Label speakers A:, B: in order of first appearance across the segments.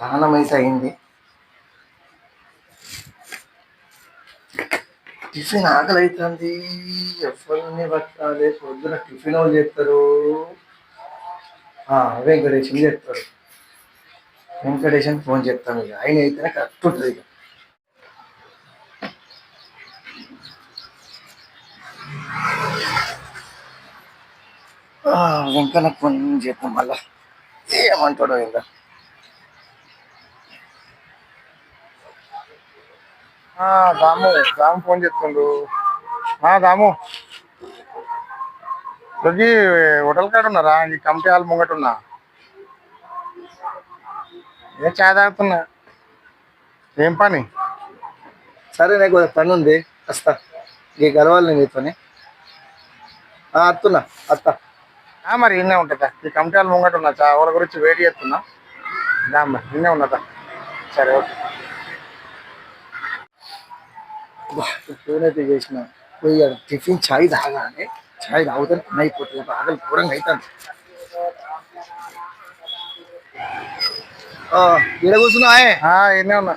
A: స్నానం అయితే అయింది. టిఫిన్ ఆకలి అవుతుంది. ఎవరిని పట్టాలి పొద్దున టిఫిన్ వాళ్ళు చెప్తారు. వెంకటేశం చెప్తారు. వెంకటేశం ఫోన్ చెప్తాను. ఇక ఆయన అయితేనే కరెక్ట్ ఉంటుంది. ఇక వెంకన్న ఫోన్ చెప్తాం. మళ్ళా ఏమంటాడో ఇంకా.
B: దాము దాము ఫోన్ చేస్తుండు. దాము రోజు హోటల్ కాడ ఉన్నారా? ఈ కమిటీ హాల్ ముంగట ఉన్నా. ఏం చాయ్ తాగుతున్నా. ఏం పని?
A: సరే నాకు పని ఉంది, వస్తా. ఇక కలవాలి నేను నీతోని. అత్తున్నా అత్త.
B: మరి ఇన్నే ఉంటుందా? ఈ కమిటీ హాల్ ముంగట ఉన్నా. వాళ్ళ గురించి వెయిట్ చేస్తున్నా. దామ్మా ఇన్నే ఉన్నదా? సరే ఓకే.
A: ఫోన్ అయితే చేసిన పోయాడు. టిఫిన్ చాయ్ తాగాలి. చాయ్ తాగుతాను పని అయిపోతుంది. ఆకలి ఘోరంగా అవుతాను. ఈడ కూర్చున్నా.
B: ఇన్నే ఉన్నా.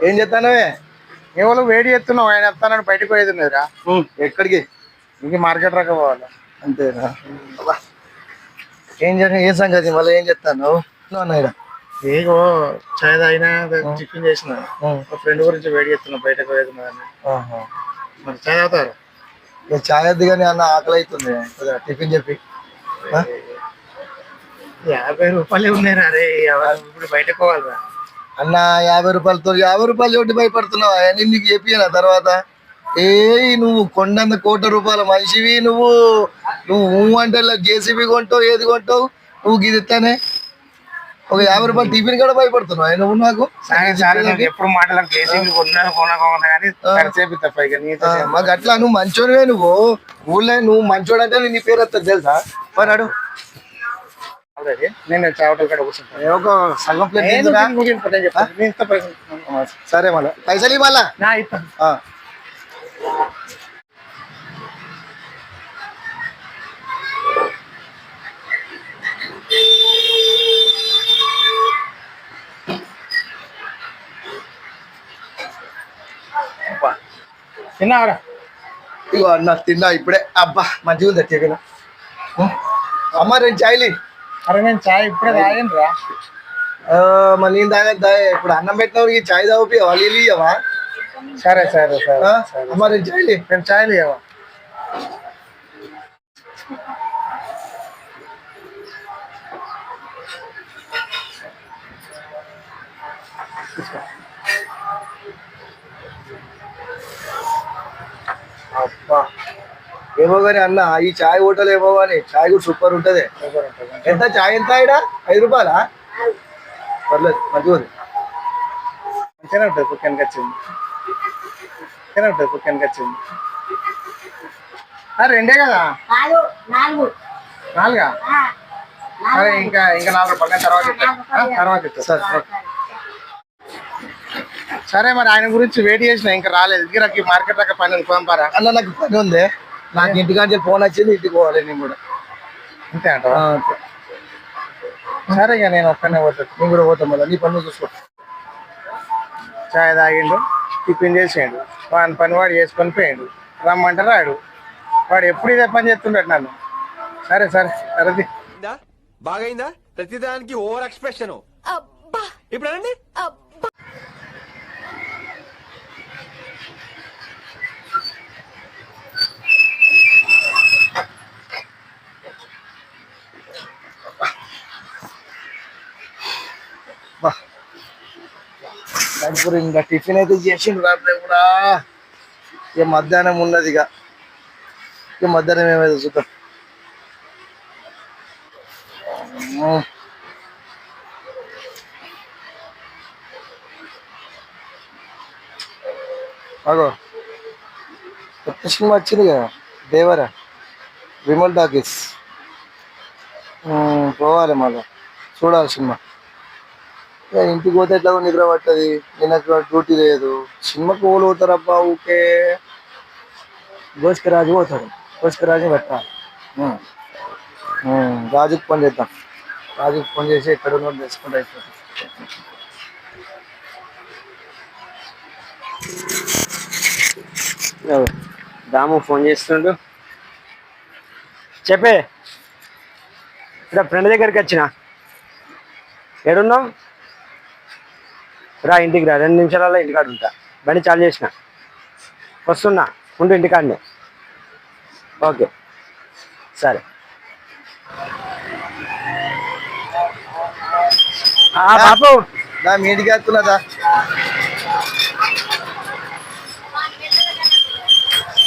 A: ఏం చేస్తానవే?
B: ఎవరు వెయిట్ చేస్తున్నావు? ఆయన వస్తానని బయటకు పోయేది ఉన్నదిరా.
A: ఎక్కడికి?
B: ఇంక మార్కెట్ రకం పోవాలి.
A: అంతేనా? ఏం సంగతి మళ్ళీ ఏం చెప్తాను అన్న?
B: ఏగో చాయ్ తాగినా టిఫిన్ చేసిన. ఫ్రెండ్ గురించి వెయిట్ చేస్తున్నా బయటకు పోయేది ఉన్నదని. మరి చాయ్ తాగుతారు?
A: చాయ్ వద్దు కానీ అన్న ఆకలి అవుతుంది. టిఫిన్ చెప్పి.
B: 50 రూపాయలే ఉన్నారా? అరే ఇప్పుడు బయటకు పోవాలిరా
A: అన్న. 50 రూపాయలతో 50 రూపాయలు చోటి భయపడుతున్నావు. అవన్నీ నీకు చెప్పిన తర్వాత నువ్వు కొండంత ₹1,00,00,000 మనిషివి. నువ్వు అంటే జేసీబీ కొంటావు, ఏది కొంటావు నువ్వు. గిదిస్తానే ఒక 50 రూపాయలు టిఫిన్ కూడా భయపడుతున్నావు నువ్వు నాకు.
B: ఎప్పుడు మాటలు
A: మాకు అట్లా నువ్వు మంచోడివే. ఊళ్ళో నువ్వు మంచోడు అంటే నీ పేరు వస్తుంది తెలుసా? పన్నాడు
B: నేను చావటల్ కాడ కూర్చుంటాను.
A: ఒక సగం ప్లేట్. సరే మళ్ళా పైసలు మళ్ళా
B: తిన్నావరా?
A: ఇగో అన్న తిన్నా ఇప్పుడే. అబ్బా మంచిగా ఉంది టిఫిన్. అమ్మ 2 చాయ్లు.
B: అరే నేను చాయ్ ఇప్పుడే తాగాను రా.
A: మళ్ళీ నేను తాగద్దా? ఇప్పుడు అన్నం పెట్టినప్పుడు ఈ చాయ్ తాగిపోయావా? వాళ్ళు ఇవ్వవా?
B: సరే సరే సరే.
A: అమ్మ 2 చాయ్లు.
B: 2 చాయ్లు ఇవ్వవా?
A: అబ్బా ఏమో కానీ అన్న ఈ చాయ్ హోటల్ ఏమో కానీ చాయ్ కూడా సూపర్ ఉంటుంది. ఎంత చాయ్ ఎంత? ఇక్కడ 5 రూపాయలా? పర్లేదు మంచిగా ఉంది.
B: మంచిగానే ఉంటుంది. కుక్కనికి వచ్చింది. మంచిగానే ఉంటుంది. కుక్కనికి వచ్చింది. రెండే కదా? 4. సరే ఇంకా 4 రూపాయలు తర్వాత ఇస్తా. సరే మరి ఆయన గురించి వెయిట్ చేసిన ఇంకా రాలేదు. గిరాకి మార్కెట్ రక పని పంపారా?
A: అన్న నాకు పని ఉంది. నాకు ఇంటికాంచి ఫోన్ వచ్చింది. ఇంటికి పోవాలి నేను కూడా.
B: అంతే అంటావా? సరే ఇక నేను ఒక్కనే పోతాను.
A: నేను కూడా పోతాను. మళ్ళీ నీ పనులు చూసుకో.
B: చాయ్ తాగిండు, టిఫిన్ చేసాడు, వాని పని వాడు చేసుకొని పోయాడు. రమ్మంటే రాడు. వాడు ఎప్పుడు ఇదే పని చేస్తుండడు నన్ను. సరే సరే సరే.
C: బాగైందా? ప్రతిదానికి ఓవర్ ఎక్స్ప్రెషన్. ఇప్పుడు అనండి.
A: ఇంకా టిఫిన్ అయితే చేసిండు రాత్రి కూడా. ఇక మధ్యాహ్నం ఉన్నది. ఇక మధ్యాహ్నం ఏమైతే చూద్దాం. అగో కొత్త సినిమా వచ్చింది కదా, దేవరా, విమల్ టాకీస్. పోవాలి మళ్ళీ చూడాలి సినిమా. ఇంటికి పోతే ఎట్లా నిద్ర పట్టది. నిన్న డ్యూటీ లేదు. సినిమాకి ఓళ్ళు పోతారబ్బా ఊకే. గోష్కరాజు పోతాడు. గోష్కరాజు పెట్టాలి. రాజుకి ఫోన్ చేద్దాం. రాజుకి ఫోన్ చేసి ఎక్కడ ఉన్నో తెలుసుకుంటే అయిపోతుంది.
B: దాము ఫోన్ చేస్తుండు. చెప్పే ఇక్కడ ఫ్రెండ్ దగ్గరికి వచ్చిన. ఏడున్నావు? రా ఇంటికి రా, 2 నిమిషాలలో ఇంటికాడ ఉంటా. బండి చాలు చేసిన, వస్తున్నా. ఉండు ఇంటికాడనే. ఓకే సరే. బాపు
A: నా మీ ఇంటికి వస్తున్నదా?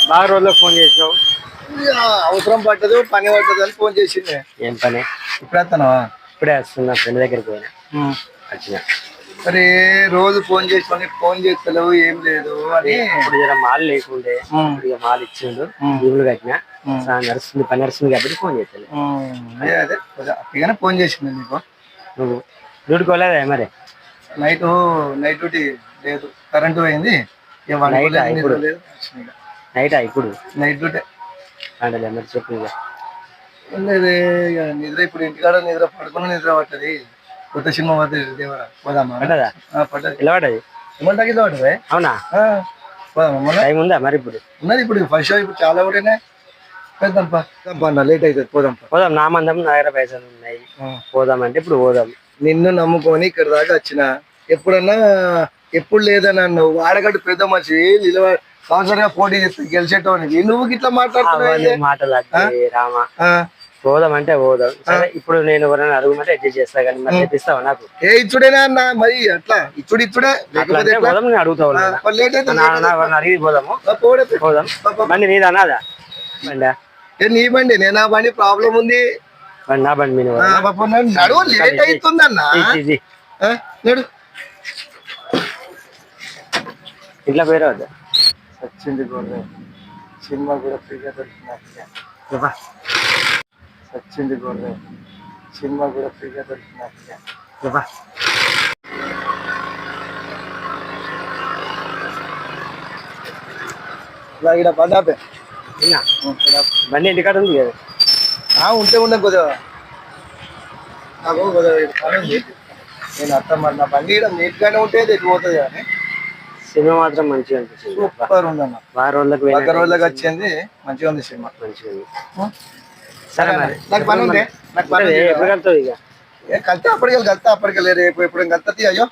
B: బాగా రోజులకు ఫోన్ చేసినావు.
A: అవసరం పట్టదు, పని పట్టదు అని ఫోన్ చేసింది.
B: ఏం పని?
A: ఇప్పుడు వస్తున్నావా?
B: ఇప్పుడే వస్తున్నా, ఫ్రెండ్ దగ్గరికి పోయినా వచ్చిన.
A: మరి రోజు ఫోన్ చేసి ఫోన్ చేస్తలేవు, ఏం లేదు అని.
B: ఇప్పుడు జర మాల్ లేకుండే, ఇక మాల్ ఇచ్చిండు, జీవులు కట్టినా. నడుస్తుంది, పని నడుస్తుంది కాబట్టి ఫోన్ చేస్తలే.
A: అదే అప్పగానే ఫోన్ చేసింది నీకు.
B: నువ్వు డ్యూటీకి పోలేదా మరి?
A: నైట్ డ్యూటీ లేదు, కరెంటు పోయింది.
B: ఇప్పుడు నైటా? ఇప్పుడు
A: నైట్ డ్యూటీ
B: అంటే మరి చెప్పు. ఇక
A: లేదు, నిద్ర ఇప్పుడు ఇంటికాడ నిద్ర పడుకున్న నిద్ర పట్టది. కొత్త సినిమా పడుతుంది దేవరా, పోదామా?
B: పడ్డదా?
A: పడ్డది.
B: ఎలా పడ్డది?
A: ఏమంటే ఇలా పడుతుంది.
B: అవునా?
A: పోదామా?
B: టైం ఉందా మరి? ఇప్పుడు
A: ఉన్నది, ఇప్పుడు ఫస్ట్ షో ఇప్పుడు చాలా ఒకటేనే. పెద్దాంపా లేట్ అవుతుంది, పోదాంపా.
B: పోదాం. నా మందం నా దగ్గర పైసలు ఉన్నాయి, పోదామంటే ఇప్పుడు పోదాం.
A: నిన్ను నమ్ముకొని ఇక్కడ దాకా వచ్చిన. ఎప్పుడన్నా ఎప్పుడు లేదని అన్నావు. వాడగట్టు పెద్ద మనిషి సంవత్సరంగా పోటీ చేస్తే గెలిచేటోనికి నువ్వు ఇట్లా మాట్లాడుతున్నావు.
B: మాటలు రామా, పోదాం అంటే పోదాం. సరే ఇప్పుడు నేను ఎవరైనా అడుగుమంటే అడ్జస్ట్ చేస్తా, కానీ మరి తెప్పిస్తావా నాకు?
A: ఏ ఇచ్చుడేనా అన్న? మరి అట్లా ఇచ్చుడే
B: పోదాం. నేను అడుగుతావు, అడిగి పోదాము. పోదాం. బండి నీదా నాదా? బండి
A: నీ బండి. నేను ఆ బండి ప్రాబ్లం ఉంది.
B: నా బండి మీద
A: నడువు, లేట్ అవుతుందన్న.
B: ఇంట్లో పేరు వద్దా?
A: సచ్చింది గొర్రె సినిమా కూడా ఫ్రీగా దొరికినట్టుగా. సచ్చింది గొర్రె సినిమా కూడా ఫ్రీగా దొరికినట్టుగా. ఇక్కడ బండాపే
B: బండి ఇంటికాడ ఉంది కదా?
A: ఉంటే ఉండే కొద్దిగా నాకు కొద్దిగా పని ఉంది. నేను అర్థం మరి నా బండి ఇక్కడ నీట్గానే ఉంటే ఎటు పోతుంది కానీ
B: సినిమా మాత్రం మంచిగా అనిపిస్తుంది.
A: సూపర్ ఉందన్న.
B: వారం
A: రోజులకు వచ్చింది, మంచిగా ఉంది సినిమా.
B: మంచిగా ఉంది. సరే మరి
A: నాకు పని ఉంది. నాకు పని
B: ఎప్పుడు కలుగుతుంది? ఇక
A: కలితే అప్పటికెళ్ళి రేపు ఎప్పుడు కలుతుంది. అయ్యో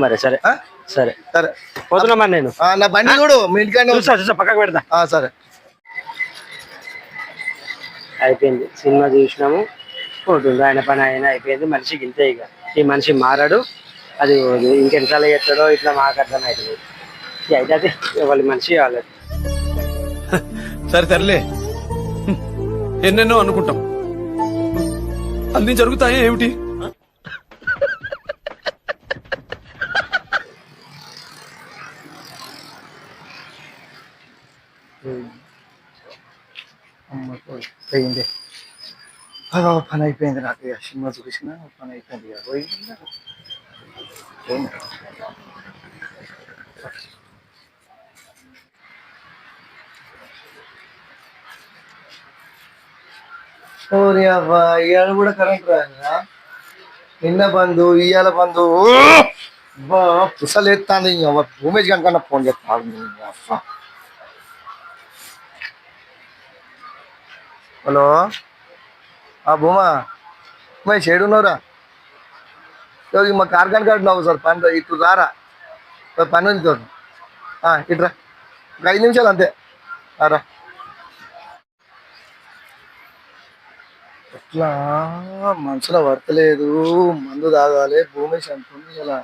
B: మరి సరే సరే
A: సరే
B: పోతున్నా మరి. నేను
A: నా బండి చూడు, మీ ఇంటికానే
B: చూసా పక్కకు పెడతా.
A: సరే
B: అయిపోయింది. సినిమా చూసినాము, పోతుంది. ఆయన పని ఆయన అయిపోయింది. మనిషికి ఇంతే. ఇక ఈ మనిషి మారాడు. అది ఇంకెన్నిసార్లు చేస్తాడో ఇట్లా మాకు అర్థం అవుతుంది. అయితే అది వాళ్ళ మనిషి కాలేదు.
C: సరే తరలే, ఎన్నెన్నో అనుకుంటాం, అన్ని జరుగుతాయా ఏమిటి?
A: పోయింది. పని అయిపోయింది. నాకు సినిమా చూసిన పని అయిపోయింది. ఇవాళ కూడా కరెంట్ రాదా? నిన్న బంధు, ఇవాళ బంధు. పుసలేస్తాను. భూమేష్ కనుక ఫోన్ చేస్తాను. హలో భూమా, ఉమేష్ ఏడున్నావురా? మా కార్ఖాన కాడున్నావు సార్. పని ఇటు రారా, పని ఉంది తోడు. ఇటురా, 5 నిమిషాలు అంతే. రా. ఎట్లా మనసులో వర్తలేదు, మందు తాగాలి. భూమేష్ అంటుంది ఇలా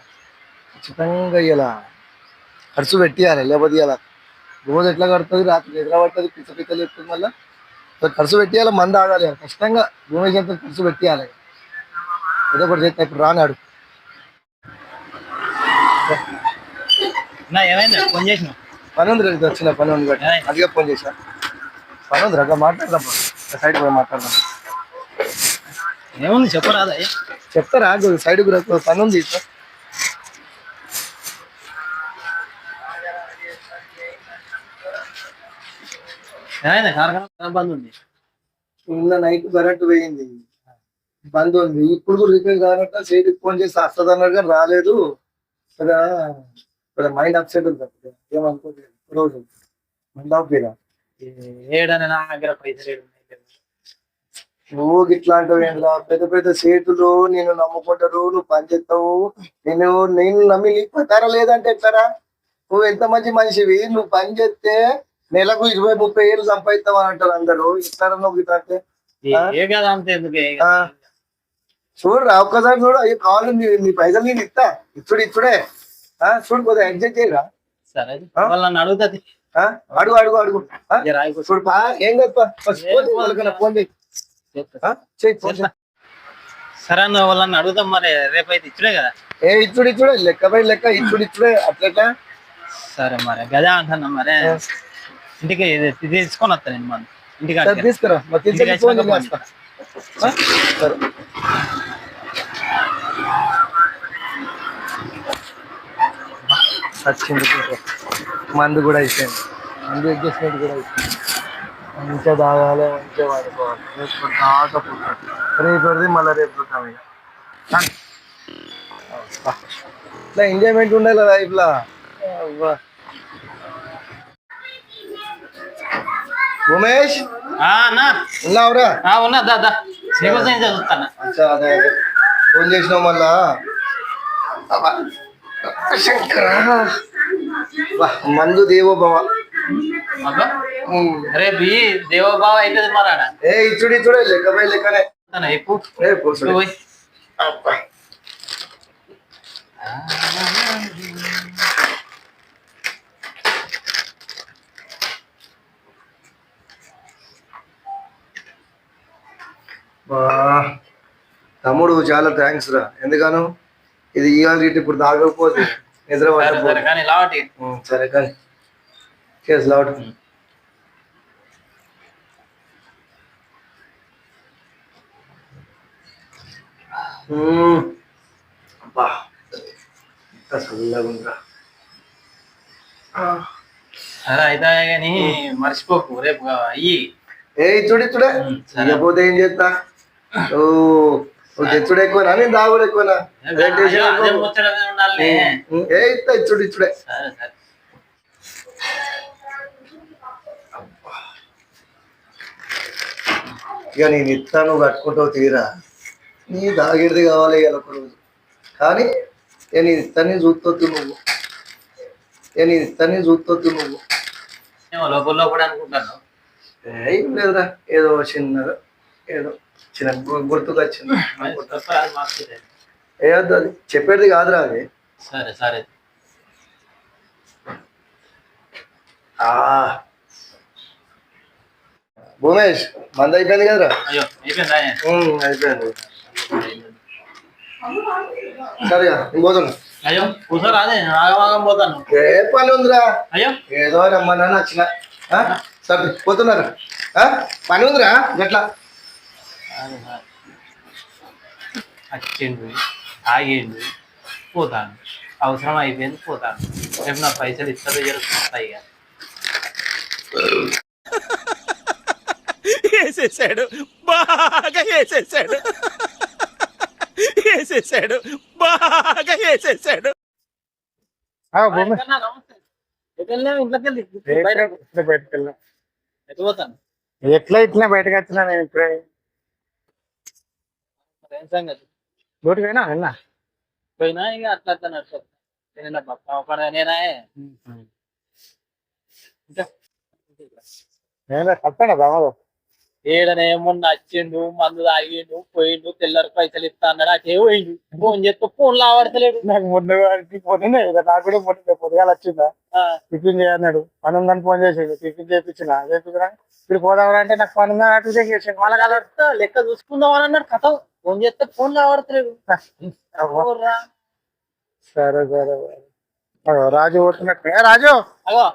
A: ఖచ్చితంగా ఇలా ఖర్చు పెట్టియాలి, లేకపోతే ఇలా రోజు ఎట్లా కడుతుంది, రాత్రి నిద్ర పడుతుంది, పిచ్చలు చెప్తుంది. మళ్ళీ ఖర్చు పెట్టియాలి, మందు తాగాలి ఖచ్చితంగా. భూమేష్ అంతా ఖర్చు పెట్టియాలి. ఏదో ఒకటి చేస్తా. ఇప్పుడు రానాడు. పని ఉంది రేపు వచ్చిన పని ఉంది బట్టి అదిగా ఫోన్ చేసా. పని ఉంది రగ్గ మాట్లాడదాం. సైడ్ పోయి మాట్లాడదాం.
B: ఏముంది చెప్పరాదా?
A: చెప్తారా? సైడ్ పని ఉంది.
B: కార్ఖానా బంద్ ఉంది.
A: నిన్న నైట్ కరెంట్ పోయింది, బంద్ ఉంది. ఇప్పుడు కూడా రిపేర్ కానట్ట సేటుకి ఫోన్ చేసి వస్తుంది అన్నాడు కానీ రాలేదు. ఇక్కడ ఇక్కడ మైండ్ అప్సెట్ ఉంది అప్పుడు. ఏమనుకోలేదు రోజు మైండ్ ఆఫ్ పోయినా.
D: ఏడని నా దగ్గర పైసలు ఏడు ఉన్నాయి.
A: నువ్వు ఇట్లాంటివి ఏంట్రా, పెద్ద పెద్ద సేతులు నేను నమ్ముకుంటారు, నువ్వు పని చేస్తావు. నేను నమ్మి నీకు పతారా లేదంటే ఎట్లరా? నువ్వు ఎంత మంచి మనిషివి, నువ్వు పని చేస్తే నెలకు 20-30 ఏళ్ళు సంపాదిస్తావు అని అంటారు అందరూ. ఇస్తారా నువ్వు ఇట్లా అంటే?
D: ఏ కదా అంతే ఎందుకు
A: చూడరా ఒక్కసారి చూడు. అయ్యో కావాలి నీ పైసలు నేను ఇస్తా, ఇచ్చుడే చూడు, కొద్దిగా అడ్జస్ట్ చేయరా.
D: సరే వాళ్ళని అడుగుతుంది.
A: అడుగు అడుగు అడుగు చూడు పా, ఏం కదా ఫోన్ చేయి.
D: సరే నువ్వు వాళ్ళని అడుగుతాం మరి, రేపైతే ఇచ్చుడే కదా.
A: ఇచ్చుడే లెక్క పై లెక్క, ఇచ్చుడే అట్లెట్లా.
D: సరే మరి గదే అంటున్నా మరి. ఇంటికి తీసుకొని వస్తా నేను మన ఇంటికి.
A: తీసుకురా ఫోన్ చేస్తా. సరే వచ్చింది మందు కూడా అయిపోయింది, మందు అడ్జస్ట్మెంట్ కూడా అయిపోయింది. మంచిగా తాగాలి, మంచిగా వాడుకోవాలి. రేపు మళ్ళీ రేపు చూద్దాం ఇక. ఇట్లా ఎంజాయ్మెంట్ ఉండాలి లైఫ్ లా. ఉమేష్ ఉన్నావురా?
D: ఉన్నా దాదా చదువుతాను.
A: అదే ఫోన్ చేసినావు మళ్ళా. మందు దేవో భవ.
D: రేపు దేవబావ అవుతుంది మరాడా.
A: ఇచ్చుడే లెక్క పై లెక్కనే. తమ్ముడు చాలా థ్యాంక్స్ రా. ఎందుకను ఇది ఇవాళ ఇప్పుడు తాగకపోతే నిద్ర పట్టకపోతే. సరే కానీ కేసు లావట్. అబ్బా చల్లగా ఉందిరా.
D: సరే అయితే కానీ మర్చిపోకు రేపు అయ్యి.
A: ఇచ్చుడే ఇకపోతే ఏం చేస్తా? తెచ్చుడు ఎక్కువనా, నేను దాగుడు ఎక్కువనా? ఇస్తా ఇచ్చుడే. ఇక నేను ఇస్తా, నువ్వు కట్టుకుంటావు తీరా. నీ దాగేది కావాలి ఇవాళ ఒక రోజు. కానీ నేను ఇస్తాన్ని చూస్తొద్దు నువ్వు, నువ్వు
D: లోపల అనుకుంటాను.
A: ఏం లేదురా, ఏదో చిన్నగా ఏదో చిన్న గుర్తుకు వచ్చింది. ఏవద్దు, అది చెప్పేది కాదురా అది.
D: సరే సరే
A: భూమేష్ మంద అయిపోయింది కదరా?
D: అయ్యో అయిపోయిందా?
A: అయిపోయింది. సరేగా నేను పోతున్నా.
D: అయ్యో కూర్చో రాదే, ఆగమాగం పోతాను.
A: ఏ పని ఉందిరా?
D: అయ్యో
A: ఏదో రమ్మన్నా వచ్చిన. సరే పోతున్నారా? పని ఉందిరా గట్లా.
D: వచ్చిండు, ఆగిండు, పోతాను. అవసరం అయిపోయింది, పోతాను. రేపు నా పైసలు ఇస్తారో జరుగుతాయి.
C: వేసేసాడు, బాగా వేసేసాడు, వేసేసాడు.
E: ఎట్లా ఇట్లా బయటకు వచ్చినా నేను ఇప్పుడే. డ్యూటీ పోయినా నిన్న
D: పోయినా ఇక అట్లా అట్లా నడుస్తుంది. నేనా
E: నేను కట్టాను బామదు.
D: ఏడనేముండ వచ్చిండు, మందు తాగిండు, పోయిండు, తెల్లరి పైసలు ఇస్తా అన్నాడు. అటే పోయిండు. ఫోన్ చేస్తే ఫోన్లో ఆడతలేడు.
E: నాకు ముందు పోతుండే నాకు కూడా పొద్దుగాల వచ్చిందా టిఫిన్ చేయన్నాడు. పని ఉందని ఫోన్ చేసిండు, టిఫిన్ చేయించిన ఇప్పుడు పోదాం అంటే నాకు పని ఉందని అటు చేసిండు.
D: వాళ్ళ లెక్క చూసుకుందాం అని అన్నాడు. కథ ఫోన్ చేస్తే ఫోన్లో ఆడతలేడు.
E: సరే సరే రాజు పోతున్నట్టు. రాజు
D: అగో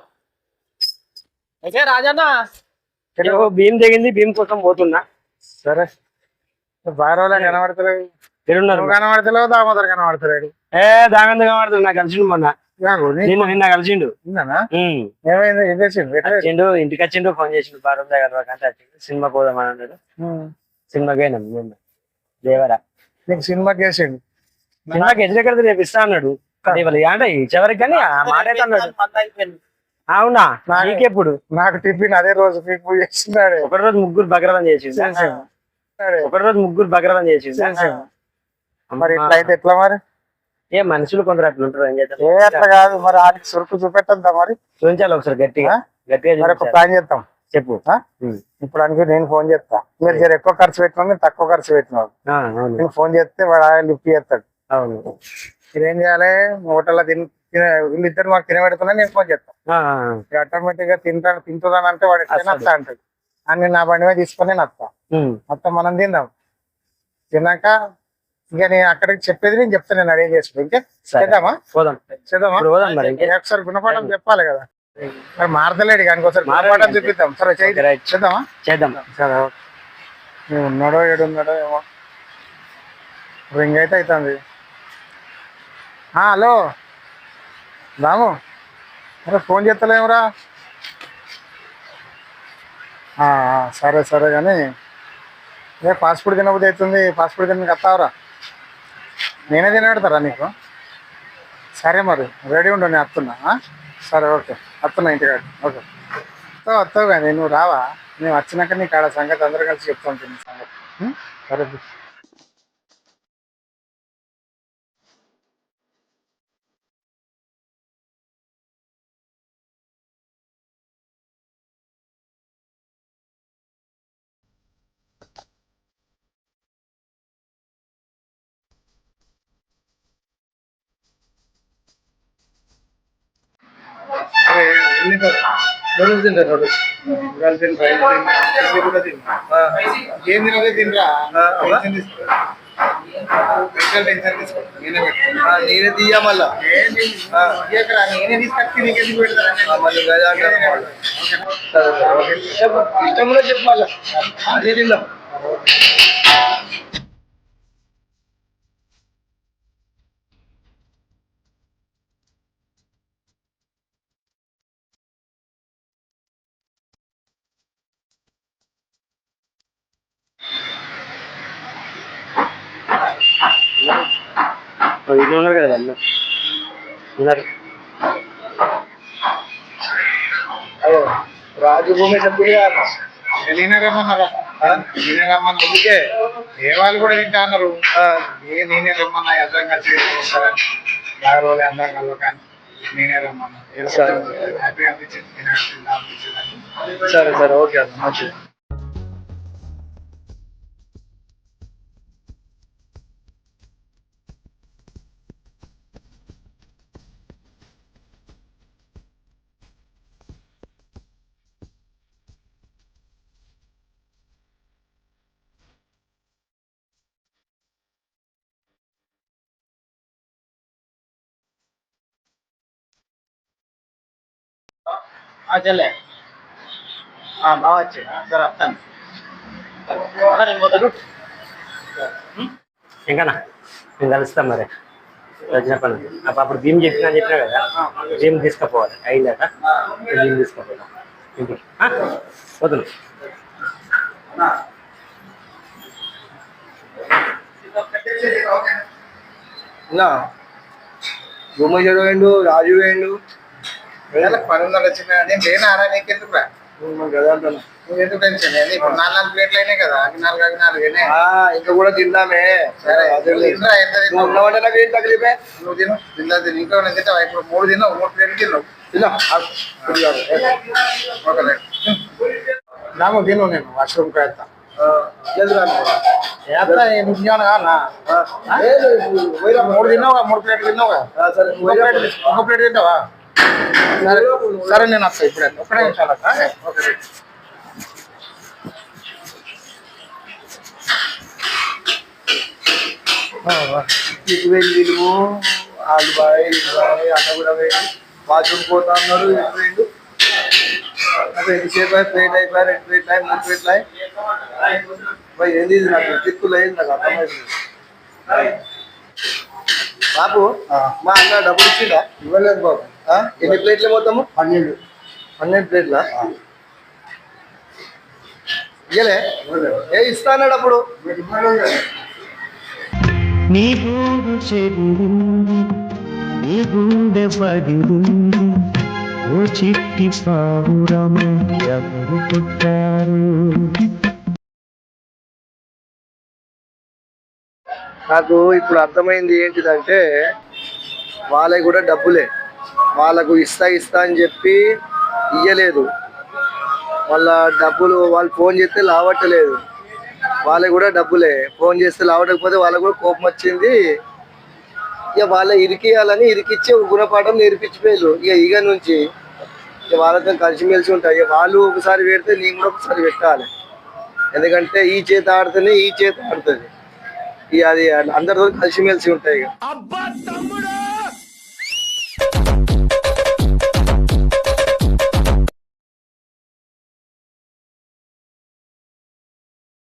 D: అయితే రాజన్న
B: భీమ్ దిగింది, భీమ్ కోసం పోతున్నా.
E: సరే బాగా రోజులు కనబడతలేవు.
B: తిరున్నారు
E: కనబడతలేవు, దామోదరు కనబడతలేడు.
B: దాగందు కనబడుతుంది. నాకు కలిసి మొన్న నిన్న కలిసిండు. ఉమ్.
E: ఏమైంది? ఏం చేసిండు?
B: వచ్చిండు, ఇంటికి వచ్చిండు, ఫోన్ చేసిండు బారం దగ్గర అంటే వచ్చిండు. సినిమా పోదామని అన్నాడు. సినిమాకి అయినాం నిన్న దేవరా.
E: నీకు సినిమాకి వేసిండు?
B: సినిమాకి ఎదురెక్కడ రేపు ఇస్తా అన్నాడు. అంటే చివరికి కానీ ఆ మాట అయితే అన్నాడు. అవునా? నీకెప్పుడు?
E: నాకు టిఫిన్ అదే రోజు మీకు చేస్తున్నాడు.
B: ఒకటి రోజు ముగ్గురు బగ్రవం చేసిండు.
E: మరి ఇట్లా అయితే ఎట్లా మరి?
B: ఏ మనుషులు కొందరు అట్లా ఉంటారు. ఏం చేస్తారు?
E: ఏ అట్లా కాదు మరి, ఆడికి సురుకు చూపెట్టద్దా మరి?
B: చూపించాలి ఒకసారి గట్టిగా గట్టిగా.
E: ఒక ప్లాన్ చేద్దాం.
B: చెప్పు.
E: ఇప్పుడు అనుకో నేను ఫోన్ చేస్తా, మీరు జర ఎక్కువ ఖర్చు పెట్టినా నేను తక్కువ ఖర్చు పెట్టినావు. నేను ఫోన్ చేస్తే వాడు లిఫ్ట్ చేస్తాడు.
B: అవును.
E: మీరేం చేయాలి? హోటల్లో వీళ్ళిద్దరు మాకు తినబెడుతున్నా నేను ఫోన్ చేస్తాను. ఆటోమేటిక్ గా తింటున్నాను అంటే వాడు ఎట్లా అంటాడు. అని నా బండి మీద తీసుకొని నేను వస్తా మనం తిందాం. తిన్నాక ఇంకా నేను అక్కడికి చెప్పేది నేను చెప్తాను. నేను అడిగి చేసుకుంటా. ఇంకా చేద్దామా? చేద్దామా? ఒకసారి గుణపాఠం చెప్పాలి కదా. మరి మారతలేడు కానీ ఒకసారి గుణపాఠం చూపిద్దాం. సరే చేద్దామా?
B: చేద్దాం.
E: సరే ఉన్నాడో ఏడున్నాడో ఏమో. రింగ్ అయితే అవుతుంది. హలో రాము, అరే ఫోన్ చేస్తలేమురా? సరే సరే కానీ ఫాస్ట్ ఫుడ్ తినబుద్ధి అవుతుంది. ఫాస్ట్ ఫుడ్ తినడానికి వస్తావురా? నేనే తినబెడతారా నీకు? సరే మరి రెడీ ఉండు, నేను వస్తున్నా. సరే ఓకే, వస్తున్నా ఇంటికాడ. ఓకే వస్తావు కానీ నువ్వు రావా? నేను వచ్చినాక నీకు ఆడ సంగతి అందరూ కలిసి చెప్తా ఉంటుంది సంగతి. సరే ఏం తినదే తినరా?
A: నేనే తీయ మళ్ళా
E: నేనే తీసుకొచ్చి నీకెందుకు పెడతా?
A: ఇష్టం కూడా చెప్పు మళ్ళా అదే తిందాం.
B: ఇంట్లో ఉన్నారు కదా వాళ్ళు ఉన్నారు.
A: రాజభూమి
E: నేనే రమ్మన్నారా? నేనే రమ్మన్నా. అందుకే ఏ వాళ్ళు కూడా తింటా అన్నారు. నేనే రమ్మన్నా. అర్థం కలిసి రోజులు అర్థం కలవ కానీ నేనే రమ్మన్నా. హ్యాపీ అనిపించింది.
A: సరే సరే ఓకే అన్న మంచిది.
D: చెల్లె బాగా వచ్చి సరే వస్తాను.
B: ఇంకా నేను కలుస్తాం మరి వచ్చిన పని. అప్పుడు భీమ్ చెప్పినా కదా, భీమ్ తీసుకుపోవాలి. అయిందట భీమ్ తీసుకుపోవాలి ఇంటికి. వదులు
A: భూమేశ్వరు వేయండు, రాజు వేయండు.
E: పని ఉందని వచ్చిన నేను లేనా? నీకెందుకు
A: కదా అంటున్నా.
E: నువ్వెందుకు టెన్షన్? ఇప్పుడు 4 ప్లేట్లు అయినాయి కదా. అవి 4
A: ఇంకా కూడా తిందామే.
E: సరే
A: ఉన్నవంటే నాకు ఏం తగిలిపే.
E: నువ్వు తిను. తిందా ఇంకా తింటావా? ఇప్పుడు 3 తిన్నావు, 3 ప్లేట్లు తిన్నావు. రాము తిను. నేను వాష్రూమ్ వెళ్తా. నువ్వు తిన్నాను కానా? 3 తిన్నావుగా, 3 ప్లేట్లు తిన్నావుగా. ఒక ప్లేట్ తింటావా? సరే సరే నేను వస్తా ఇప్పుడే. ఒక్కడే నిమిషాలు. ఓకే
A: నీకు వెళ్ళి వాళ్ళు బాయ్ అన్న కూడా వేయండి. బాత్రూమ్ పోతా అన్నారు. వేయండు ఎంతసేపు ప్లేట్ అయిపోయి 2 ప్లేట్లు 3 ప్లేట్లు ఏంది నాకు దిక్కులు అయింది. నాకు అర్థమైంది. బాబు మా అన్న డబ్బులు ఇచ్చిందా?
E: ఇవ్వలేదు బాబు.
A: ఎన్ని ప్లేట్లు మొత్తము?
E: 12
A: ప్లేట్లా? ఇయ్యలే ఏ ఇస్తాన్నాడు అప్పుడు?
F: నీ గూడు చెదిరింది, నీ గుండె పగిలింది, ఓ చిట్టి పావురమ ఎవరు పుట్టారు?
A: నాకు ఇప్పుడు అర్థమైంది ఏంటిదంటే వాళ్ళకి కూడా డబ్బులే, వాళ్ళకు ఇస్తా అని చెప్పి ఇయ్యలేదు, వాళ్ళ డబ్బులు వాళ్ళు ఫోన్ చేస్తే లావట్టలేదు, వాళ్ళకి కూడా డబ్బులే, ఫోన్ చేస్తే లావట్టకపోతే వాళ్ళకు కూడా కోపం వచ్చింది. ఇక వాళ్ళ ఇరికియాలని ఇరికిచ్చి ఒక గుణపాఠం నేర్పించిపోయారు. ఇక నుంచి ఇక వాళ్ళతో కలిసిమెలిసి ఉంటాయి. ఇక వాళ్ళు ఒకసారి పెడితే నేను కూడా ఒకసారి పెట్టాలి, ఎందుకంటే ఈ చేత ఆడుతుంది ఈ చేత ఆడుతుంది. ఇక అది అందరితో కలిసిమెలిసి ఉంటాయి. ఇక